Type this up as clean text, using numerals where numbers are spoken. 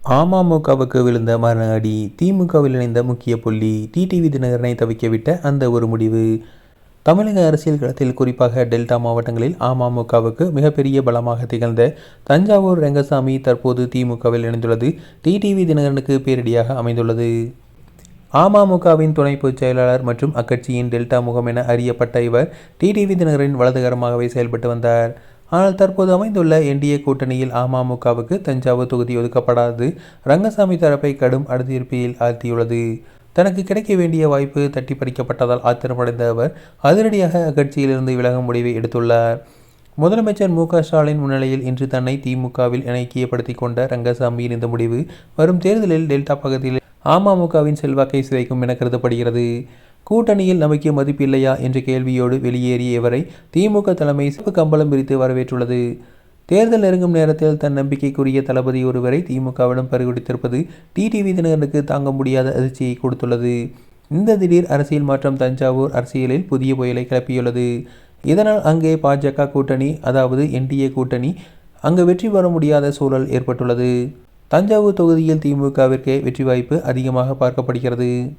அமமுகவுக்கு விழுந்த மரண அடி. திமுகவில் இணைந்த முக்கிய புள்ளி டிடிவி தினகரனை தவிக்கவிட்ட அந்த ஒரு முடிவு. தமிழக அரசியல் களத்தில் குறிப்பாக டெல்டா மாவட்டங்களில் அமமுகவுக்கு மிகப்பெரிய பலமாக திகழ்ந்த தஞ்சாவூர் ரெங்கசாமி தற்போது திமுகவில் இணைந்துள்ளது டிடிவி தினகரனுக்கு பேரிடியாக அமைந்துள்ளது. அமமுகவின் துணை பொதுச் செயலாளர் மற்றும் அக்கட்சியின் டெல்டா முகம் என அறியப்பட்ட இவர் டிடிவி தினகரனின் வலதுகரமாகவே செயல்பட்டு வந்தார். ஆனால் தற்போது அமைந்துள்ள என்டிஏ கூட்டணியில் அமமுகவுக்கு தஞ்சாவூர் தொகுதி ஒதுக்கப்படாதது ரங்கசாமி தரப்பை கடும் அதிருப்தியில் ஆழ்த்தியுள்ளது. தனக்கு கிடைக்க வேண்டிய வாய்ப்பு தட்டி பறிக்கப்பட்டதால் ஆத்திரமடைந்த அவர் அதிரடியாக அக்கட்சியிலிருந்து விலகும் முடிவை எடுத்துள்ளார். முதலமைச்சர் மு.க.ஸ்டாலின் முன்னிலையில் இன்று தன்னை திமுகவில் ஐக்கியப்படுத்திக் கொண்ட ரங்கசாமியின் இந்த முடிவு வரும் தேர்தலில் டெல்டா பகுதியில் அமமுகவின் செல்வாக்கை சிதைக்கும் என கருதப்படுகிறது. கூட்டணியில் நமக்கு மதிப்பு இல்லையா என்ற கேள்வியோடு வெளியேறிய இவரை திமுக தலைமை சிவப்பு கம்பளம் விரித்து வரவேற்றுள்ளது. தேர்தல் நெருங்கும் நேரத்தில் தன் நம்பிக்கைக்குரிய தளபதி ஒருவரை திமுகவிடம் பறிகொடுத்திருப்பது டிடிவி தினகரனுக்கு தாங்க முடியாத அதிர்ச்சியை கொடுத்துள்ளது. இந்த திடீர் அரசியல் மாற்றம் தஞ்சாவூர் அரசியலில் புதிய புயலை கிளப்பியுள்ளது. இதனால் அங்கே பாஜக கூட்டணி, அதாவது என்டிஏ கூட்டணி, அங்கு வெற்றி பெற முடியாத சூழல் ஏற்பட்டுள்ளது. தஞ்சாவூர் தொகுதியில் திமுகவிற்கே வெற்றி வாய்ப்பு அதிகமாக பார்க்கப்படுகிறது.